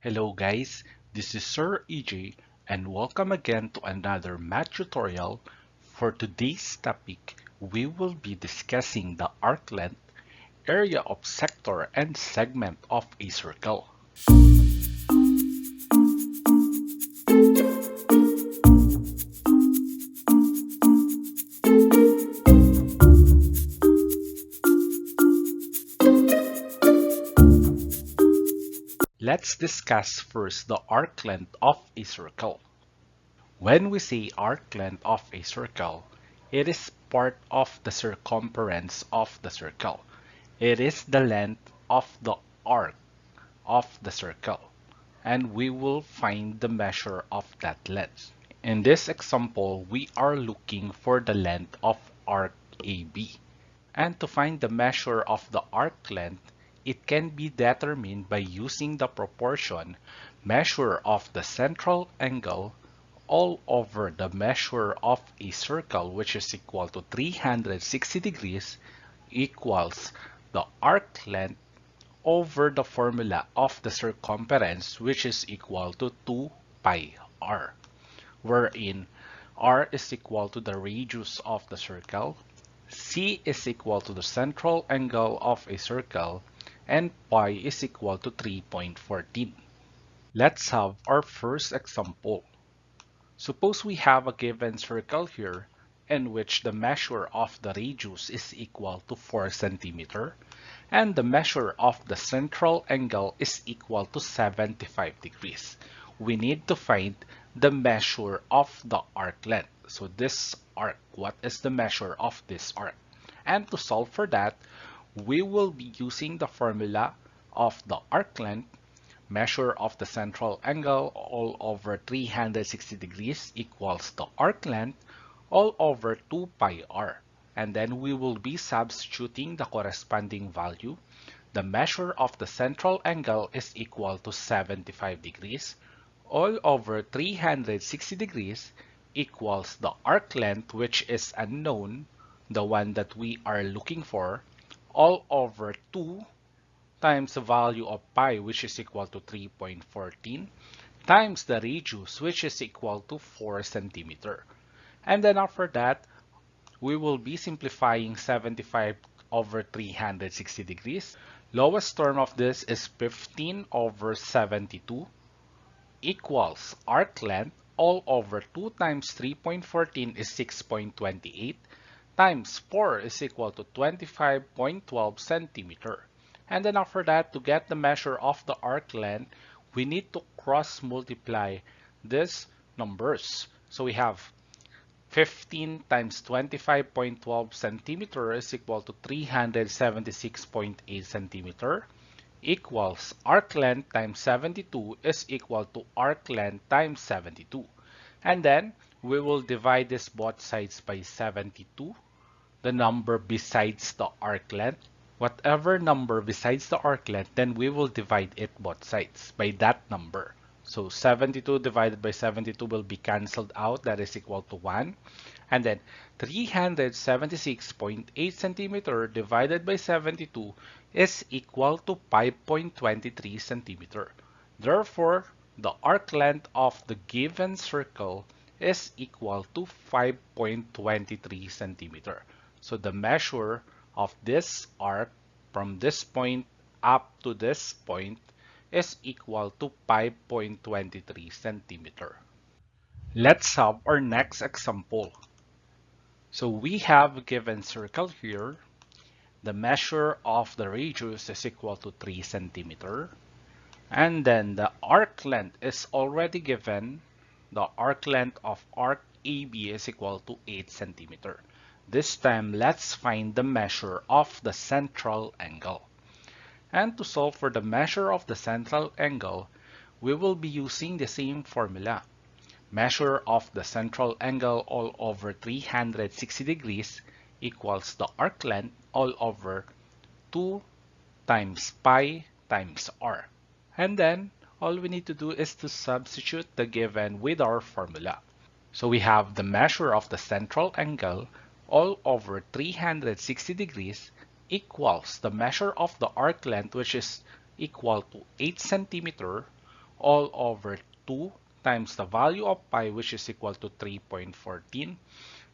Hello guys, this is Sir EJ and welcome again to another math tutorial. For today's topic, we will be discussing the arc length, area of sector, and segment of a circle. Let's discuss first the arc length of a circle. When we say arc length of a circle, it is part of the circumference of the circle. It is the length of the arc of the circle, and we will find the measure of that length. In this example, we are looking for the length of arc AB. And to find the measure of the arc length, it can be determined by using the proportion measure of the central angle all over the measure of a circle, which is equal to 360 degrees, equals the arc length over the formula of the circumference, which is equal to 2 pi r, wherein r is equal to the radius of the circle, c is equal to the central angle of a circle, and pi is equal to 3.14. Let's have our first example. Suppose we have a given circle here in which the measure of the radius is equal to 4 centimeter and the measure of the central angle is equal to 75 degrees. We need to find the measure of the arc length. So this arc, what is the measure of this arc? And to solve for that, we will be using the formula of the arc length, measure of the central angle all over 360 degrees equals the arc length all over 2 pi r. And then we will be substituting the corresponding value. The measure of the central angle is equal to 75 degrees all over 360 degrees equals the arc length, which is unknown, the one that we are looking for, all over 2 times the value of pi, which is equal to 3.14, times the radius, which is equal to 4 centimeter. And then after that, we will be simplifying 75 over 360 degrees. Lowest term of this is 15 over 72 equals arc length all over 2 times 3.14 is 6.28 times 4 is equal to 25.12 centimeter. And then after that, to get the measure of the arc length, we need to cross multiply these numbers. So we have 15 times 25.12 centimeter is equal to 376.8 centimeter equals arc length times 72 is equal to arc length times 72. And then we will divide this both sides by 72, the number besides the arc length. Whatever number besides the arc length, then we will divide it both sides by that number. So 72 divided by 72 will be cancelled out. That is equal to 1. And then 376.8 centimeter divided by 72 is equal to 5.23 centimeter. Therefore, the arc length of the given circle is equal to 5.23 centimeter. So the measure of this arc from this point up to this point is equal to 5.23 centimeter. Let's have our next example. So we have a given circle here. The measure of the radius is equal to 3 centimeter. And then the arc length is already given. The arc length of arc AB is equal to 8 centimeter. This time, let's find the measure of the central angle. And to solve for the measure of the central angle, we will be using the same formula. Measure of the central angle all over 360 degrees equals the arc length all over 2 times pi times r. And then all we need to do is to substitute the given with our formula. So we have the measure of the central angle all over 360 degrees equals the measure of the arc length, which is equal to 8 centimeter all over 2 times the value of pi, which is equal to 3.14,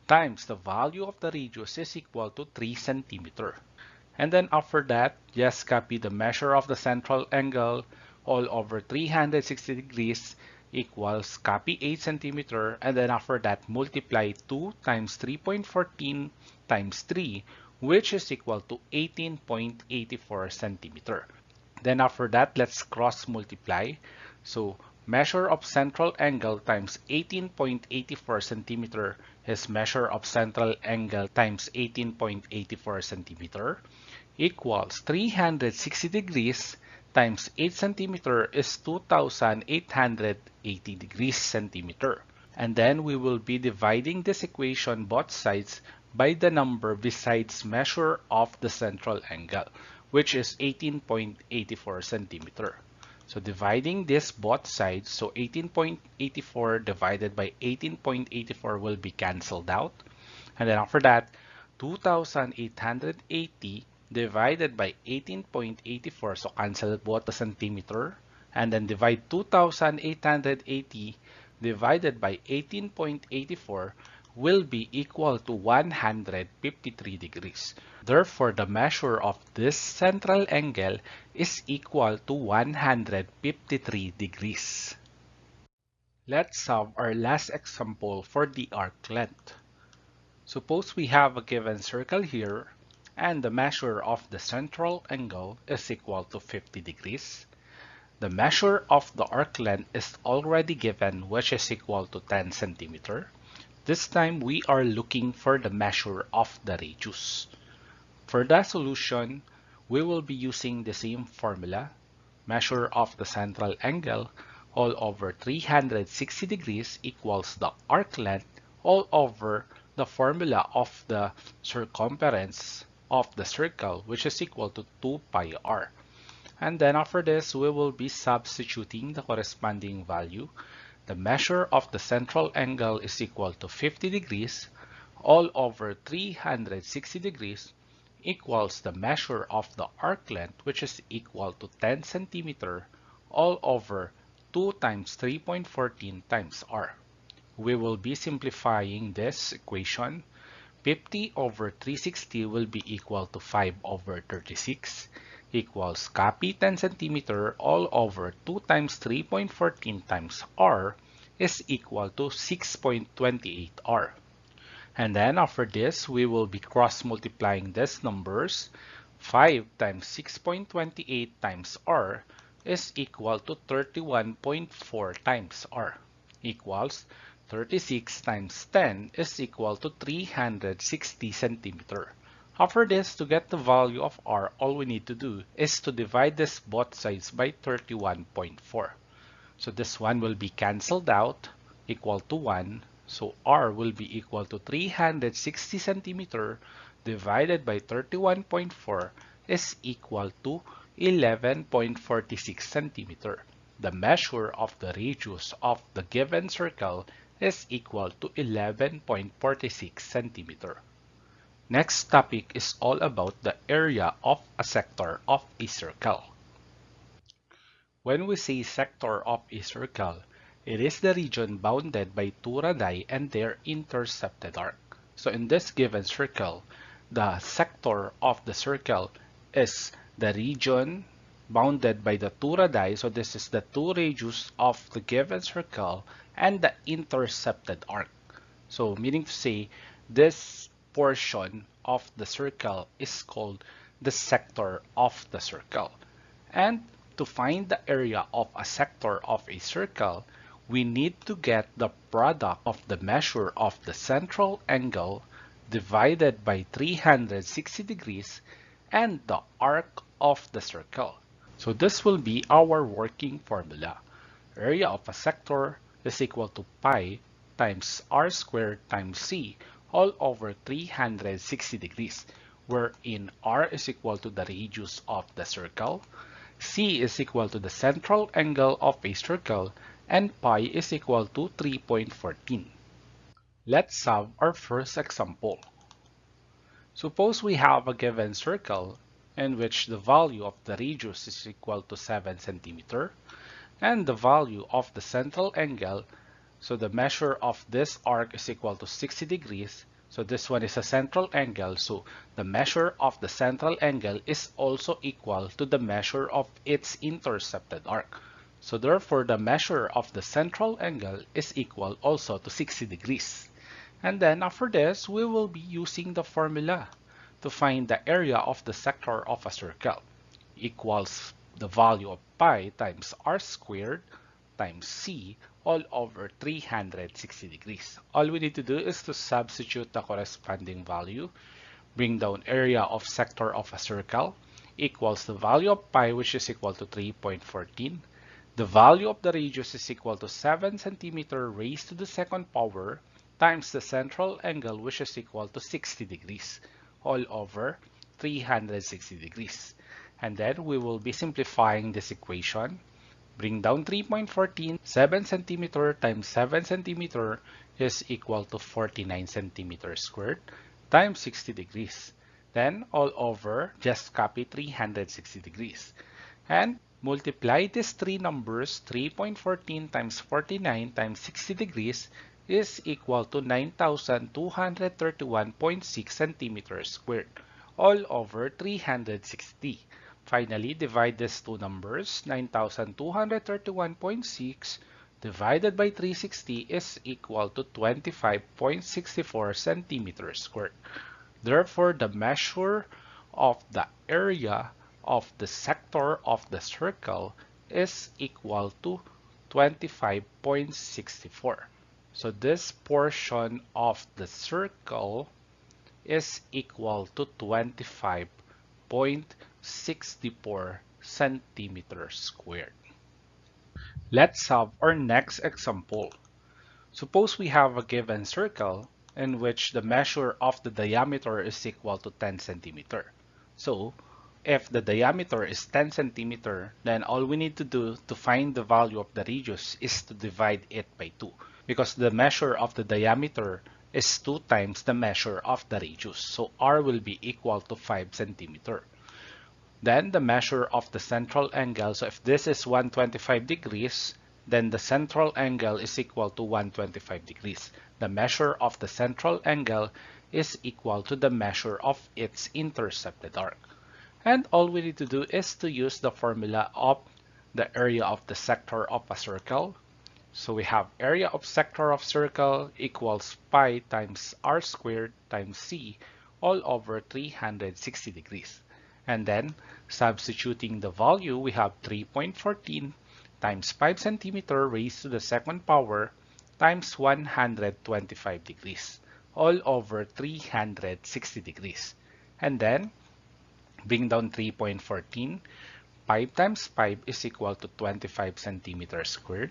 times the value of the radius is equal to 3 centimeter. And then after that, just copy the measure of the central angle all over 360 degrees equals copy 8 centimeter, and then after that multiply 2 times 3.14 times 3, which is equal to 18.84 centimeter. Then after that, let's cross multiply. So measure of central angle times 18.84 centimeter is measure of central angle times 18.84 centimeter equals 360 degrees times 8 centimeter is 2880 degrees centimeter. And then we will be dividing this equation both sides by the number besides measure of the central angle, which is 18.84 centimeter. So dividing this both sides, so 18.84 divided by 18.84 will be cancelled out. And then after that, 2880 divided by 18.84, so cancel both the centimeter, and then divide 2880 divided by 18.84 will be equal to 153 degrees. Therefore, the measure of this central angle is equal to 153 degrees. Let's solve our last example for the arc length. Suppose we have a given circle here, and the measure of the central angle is equal to 50 degrees. The measure of the arc length is already given, which is equal to 10 centimeter. This time we are looking for the measure of the radius. For the solution, we will be using the same formula. Measure of the central angle all over 360 degrees equals the arc length all over the formula of the circumference of the circle, which is equal to 2 pi r. And then after this, we will be substituting the corresponding value. The measure of the central angle is equal to 50 degrees all over 360 degrees equals the measure of the arc length, which is equal to 10 centimeter all over 2 times 3.14 times r. We will be simplifying this equation. 50 over 360 will be equal to 5 over 36 equals copy 10 centimeter all over 2 times 3.14 times r is equal to 6.28 r. And then after this, we will be cross multiplying these numbers. 5 times 6.28 times r is equal to 31.4 times r equals 36 times 10 is equal to 360 centimeter. After this, to get the value of r, all we need to do is to divide this both sides by 31.4. So this one will be cancelled out, equal to 1. So r will be equal to 360 centimeter divided by 31.4 is equal to 11.46 centimeter. The measure of the radius of the given circle is equal to 11.46 centimeter. Next topic is all about the area of a sector of a circle. When we say sector of a circle, it is the region bounded by two radii and their intercepted arc. So in this given circle, the sector of the circle is the region bounded by the two radii. So this is the two radius of the given circle and the intercepted arc. So meaning to say, this portion of the circle is called the sector of the circle. And to find the area of a sector of a circle, we need to get the product of the measure of the central angle divided by 360 degrees and the arc of the circle. So this will be our working formula. Area of a sector is equal to pi times r squared times c all over 360 degrees, wherein r is equal to the radius of the circle, c is equal to the central angle of a circle, and pi is equal to 3.14. Let's solve our first example. Suppose we have a given circle in which the value of the radius is equal to 7 centimeter. And the value of the central angle, so the measure of this arc is equal to 60 degrees. So this one is a central angle. So the measure of the central angle is also equal to the measure of its intercepted arc. So therefore, the measure of the central angle is equal also to 60 degrees. And then after this, we will be using the formula to find the area of the sector of a circle equals the value of pi times r squared times c all over 360 degrees. All we need to do is to substitute the corresponding value, bring down area of sector of a circle equals the value of pi, which is equal to 3.14. The value of the radius is equal to 7 centimeter raised to the second power times the central angle, which is equal to 60 degrees all over 360 degrees. And then we will be simplifying this equation. Bring down 3.14, 7 centimeter times 7 centimeter is equal to 49 centimeters squared times 60 degrees. Then all over, just copy 360 degrees. And multiply these three numbers, 3.14 times 49 times 60 degrees is equal to 9,231.6 centimeters squared, all over 360. Finally, divide these two numbers, 9,231.6 divided by 360 is equal to 25.64 centimeters squared. Therefore, the measure of the area of the sector of the circle is equal to 25.64. So this portion of the circle is equal to 25.64 centimeters squared. Let's have our next example. Suppose we have a given circle in which the measure of the diameter is equal to 10 centimeter. So if the diameter is 10 centimeter, then all we need to do to find the value of the radius is to divide it by 2, because the measure of the diameter is 2 times the measure of the radius. So r will be equal to 5 centimeter. Then the measure of the central angle, so if this is 125 degrees, then the central angle is equal to 125 degrees. The measure of the central angle is equal to the measure of its intercepted arc. And all we need to do is to use the formula of the area of the sector of a circle. So we have area of sector of circle equals pi times r squared times c all over 360 degrees. And then substituting the value, we have 3.14 times 5 centimeter raised to the second power times 125 degrees all over 360 degrees. And then bring down 3.14. 5 times 5 is equal to 25 centimeters squared.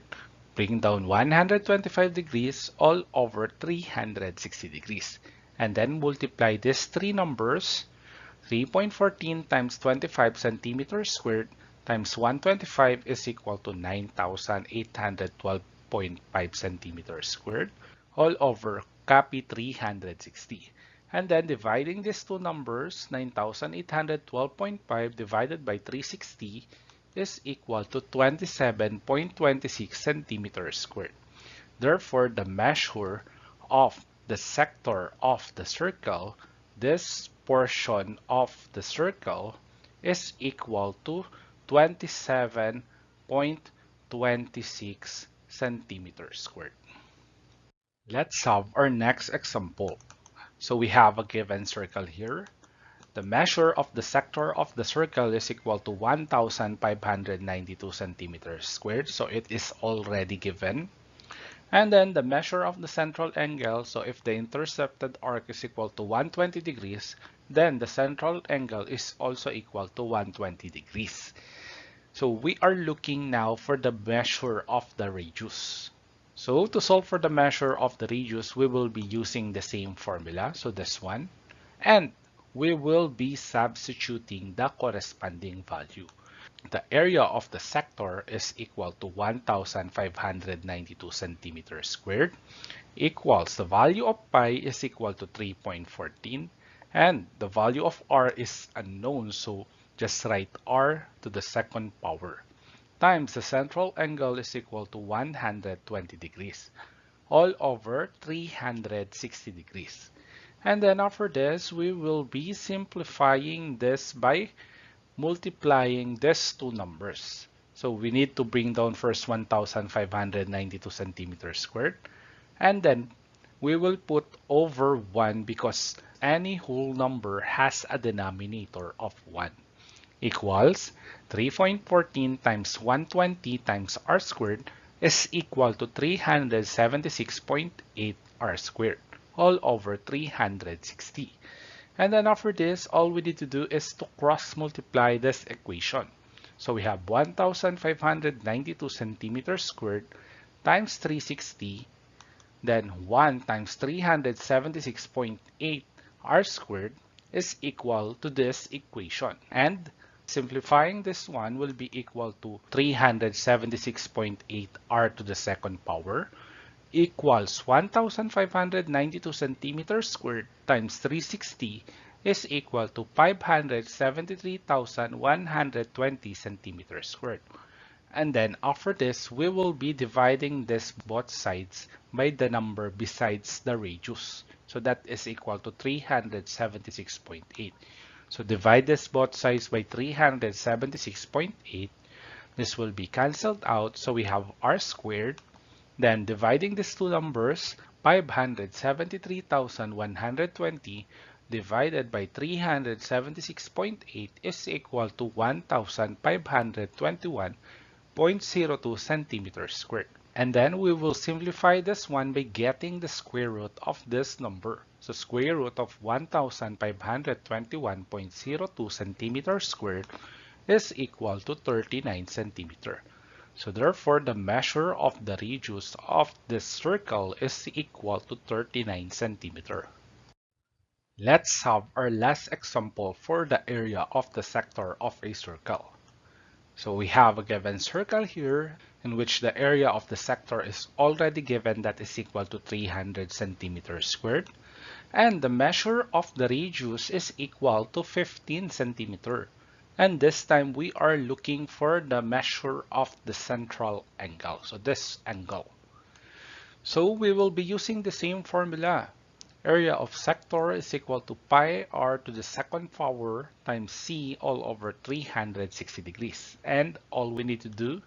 Bring down 125 degrees all over 360 degrees. And then multiply these three numbers. 3.14 times 25 centimeters squared times 125 is equal to 9,812.5 centimeters squared all over copy 360. And then dividing these two numbers, 9,812.5 divided by 360 is equal to 27.26 centimeters squared. Therefore, the measure of the sector of the circle, this portion of the circle, is equal to 27.26 centimeters squared. Let's have our next example. So we have a given circle here. The measure of the sector of the circle is equal to 1,592 centimeters squared. So it is already given. And then the measure of the central angle, so if the intercepted arc is equal to 120 degrees, then the central angle is also equal to 120 degrees. So we are looking now for the measure of the radius. So to solve for the measure of the radius, we will be using the same formula, so this one, and we will be substituting the corresponding value. The area of the sector is equal to 1,592 centimeters squared equals the value of pi is equal to 3.14, and the value of r is unknown, so just write r to the second power times the central angle is equal to 120 degrees all over 360 degrees. And then after this, we will be simplifying this by multiplying these two numbers. So we need to bring down first 1,592 centimeters squared, and then we will put over 1 because any whole number has a denominator of 1 equals 3.14 times 120 times r squared is equal to 376.8 r squared all over 360. And then after this, all we need to do is to cross multiply this equation. So we have 1,592 centimeters squared times 360, then 1 times 376.8 r squared is equal to this equation. And simplifying this one will be equal to 376.8 r to the second power equals 1,592 centimeters squared times 360 is equal to 573,120 centimeters squared. And then after this, we will be dividing this both sides by the number besides the radius. So that is equal to 376.8. So divide this both sides by 376.8. This will be cancelled out. So we have r squared. Then dividing these two numbers, 573,120 divided by 376.8 is equal to 1,521.02 centimeters squared. And then we will simplify this one by getting the square root of this number. So square root of 1,521.02 centimeters squared is equal to 39 centimeters. So therefore, the measure of the radius of this circle is equal to 39 centimeters. Let's have our last example for the area of the sector of a circle. So we have a given circle here in which the area of the sector is already given, that is equal to 300 centimeters squared. And the measure of the radius is equal to 15 centimeters. And this time we are looking for the measure of the central angle. So this angle. So we will be using the same formula. Area of sector is equal to pi r to the second power times c all over 360 degrees. And all we need to do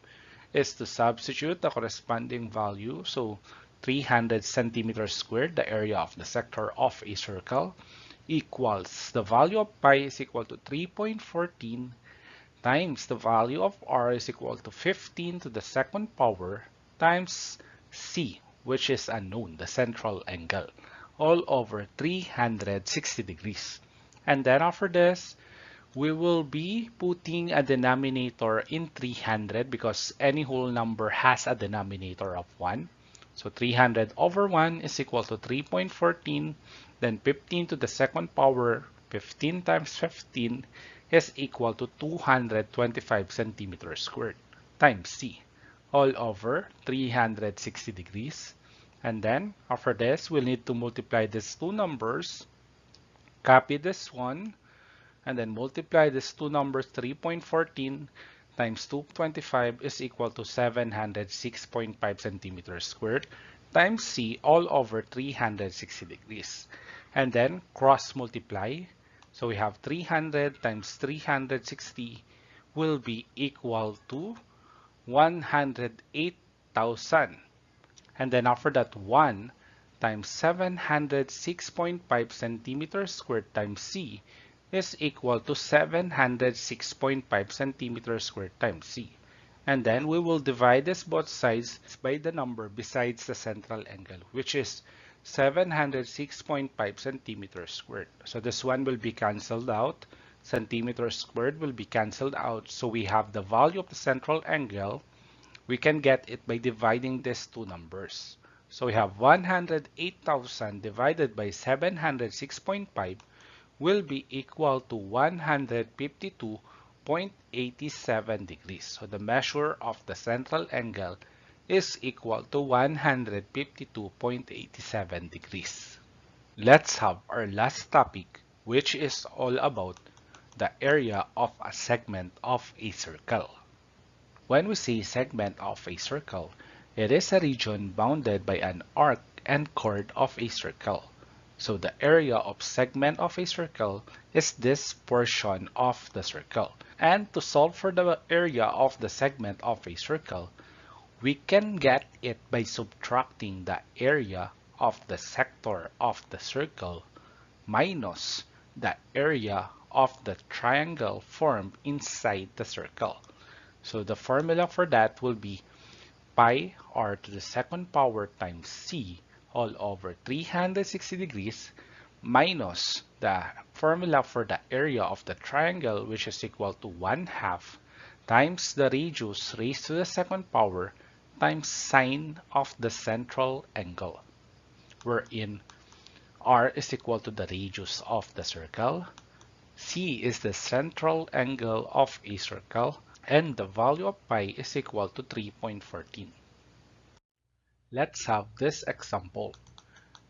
is to substitute the corresponding value. So 300 centimeters squared, the area of the sector of a circle, equals the value of pi is equal to 3.14 times the value of r is equal to 15 to the second power times c, which is unknown, the central angle, all over 360 degrees. And then after this, we will be putting a denominator in 300 because any whole number has a denominator of 1. So 300 over 1 is equal to 3.14, then 15 to the second power, 15 times 15 is equal to 225 centimeters squared times c, all over 360 degrees. And then after this, we'll need to multiply these two numbers, copy this one, and then multiply these two numbers. 3.14 times 225 is equal to 706.5 centimeters squared times c, all over 360 degrees. And then cross multiply. So we have 300 times 360 will be equal to 108,000. And then after that, 1 times 706.5 centimeters squared times c is equal to 706.5 centimeters squared times c. And then we will divide this both sides by the number besides the central angle, which is 706.5 centimeters squared. So this one will be cancelled out. Centimeters squared will be cancelled out. So we have the value of the central angle. We can get it by dividing these two numbers. So we have 108,000 divided by 706.5 will be equal to 152.87 degrees. So the measure of the central angle is equal to 152.87 degrees. Let's have our last topic, which is all about the area of a segment of a circle. When we say segment of a circle, it is a region bounded by an arc and chord of a circle. So the area of segment of a circle is this portion of the circle. And to solve for the area of the segment of a circle, we can get it by subtracting the area of the sector of the circle minus the area of the triangle formed inside the circle. So the formula for that will be pi r to the second power times c all over 360 degrees minus the formula for the area of the triangle, which is equal to 1/2 times the radius raised to the second power times sine of the central angle, wherein r is equal to the radius of the circle, c is the central angle of a circle, and the value of pi is equal to 3.14. Let's have this example.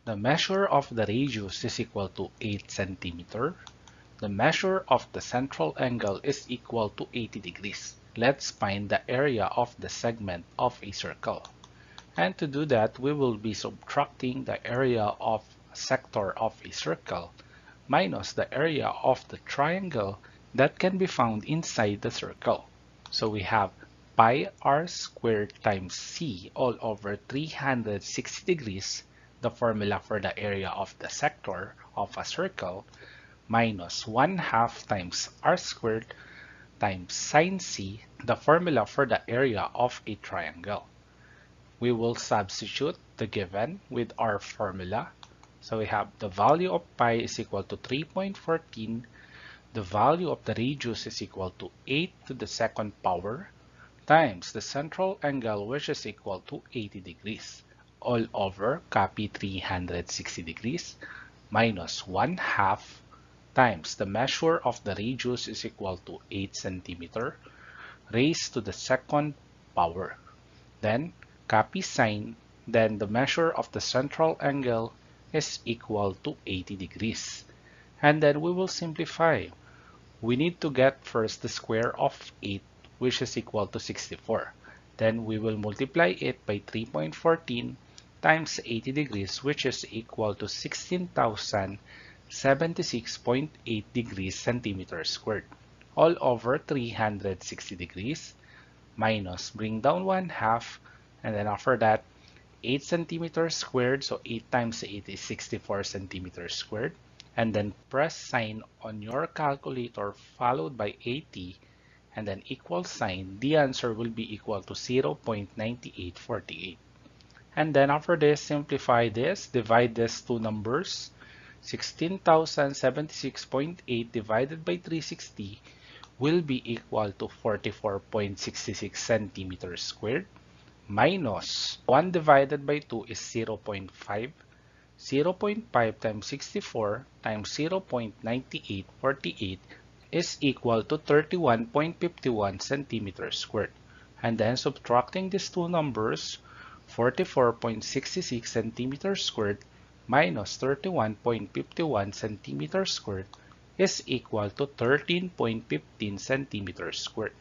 The measure of the radius is equal to 8 centimeter. The measure of the central angle is equal to 80 degrees. Let's find the area of the segment of a circle. And to do that, we will be subtracting the area of a sector of a circle minus the area of the triangle that can be found inside the circle. So we have pi r squared times c all over 360 degrees, the formula for the area of the sector of a circle, minus 1/2 times r squared times sine c, the formula for the area of a triangle. We will substitute the given with our formula. So we have the value of pi is equal to 3.14. The value of the radius is equal to 8 to the second power times the central angle, which is equal to 80 degrees, all over copy 360 degrees minus 1/2 times the measure of the radius is equal to 8 centimeter raised to the second power. Then copy sine, then the measure of the central angle is equal to 80 degrees. And then we will simplify. We need to get first the square of 8, which is equal to 64. Then we will multiply it by 3.14 times 80 degrees, which is equal to 16,076.8 degrees centimeters squared, all over 360 degrees, minus, bring down 1/2, and then after that, 8 centimeters squared, so 8 times 8 is 64 centimeters squared, and then press sign on your calculator followed by 80, and then equal sign. The answer will be equal to 0.9848. And then after this, simplify this, divide these two numbers. 16,076.8 divided by 360 will be equal to 44.66 centimeters squared, minus 1 divided by 2 is 0.5. 0.5 times 64 times 0.9848 is equal to 31.51 centimeters squared. And then subtracting these two numbers, 44.66 centimeters squared minus 31.51 centimeters squared is equal to 13.15 centimeters squared.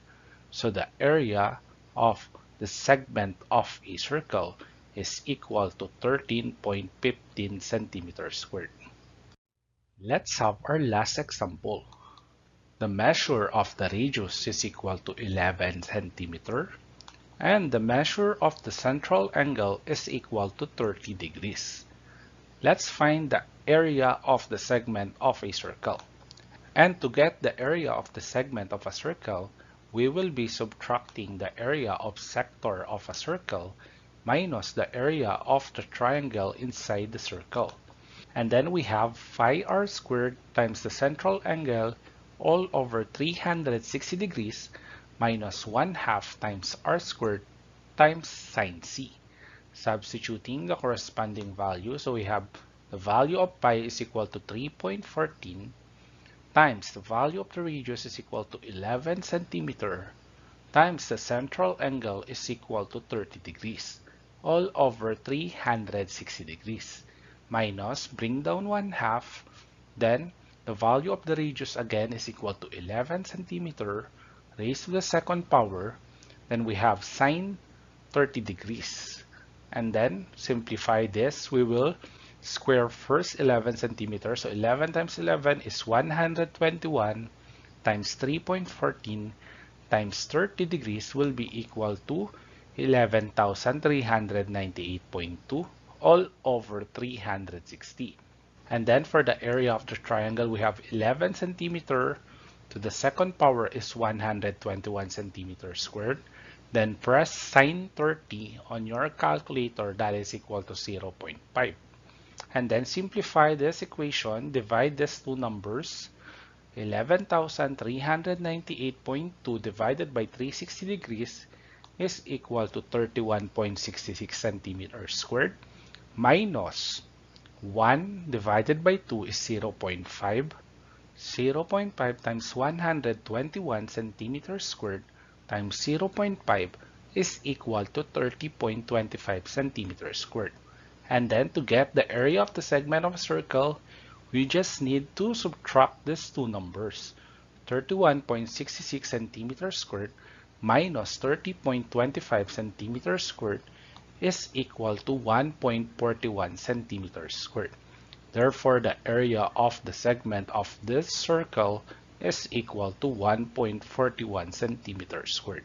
So the area of the segment of a circle is equal to 13.15 centimeters squared. Let's have our last example. The measure of the radius is equal to 11 centimeter, and the measure of the central angle is equal to 30 degrees. Let's find the area of the segment of a circle. And to get the area of the segment of a circle, we will be subtracting the area of sector of a circle minus the area of the triangle inside the circle. And then we have phi r squared times the central angle all over 360 degrees minus 1/2 times r squared times sine c. Substituting the corresponding value, so we have the value of pi is equal to 3.14 times the value of the radius is equal to 11 centimeter times the central angle is equal to 30 degrees, all over 360 degrees, minus, bring down 1/2, then the value of the radius again is equal to 11 centimeter raised to the second power Then we have sine 30 degrees. And then simplify this. We will square first 11 centimeters. So 11 times 11 is 121 times 3.14 times 30 degrees will be equal to 11,398.2 all over 360. And then for the area of the triangle, we have 11 centimeter to the second power is 121 centimeters squared. Then press sine 30 on your calculator, that is equal to 0.5. And then simplify this equation, divide these two numbers. 11,398.2 divided by 360 degrees is equal to 31.66 centimeters squared minus 1 divided by 2 is 0.5. 0.5 times 121 centimeters squared times 0.5 is equal to 30.25 centimeters squared. And then to get the area of the segment of a circle, we just need to subtract these two numbers. 31.66 centimeters squared minus 30.25 centimeters squared is equal to 1.41 centimeters squared. Therefore, the area of the segment of this circle is equal to 1.41 centimeters squared.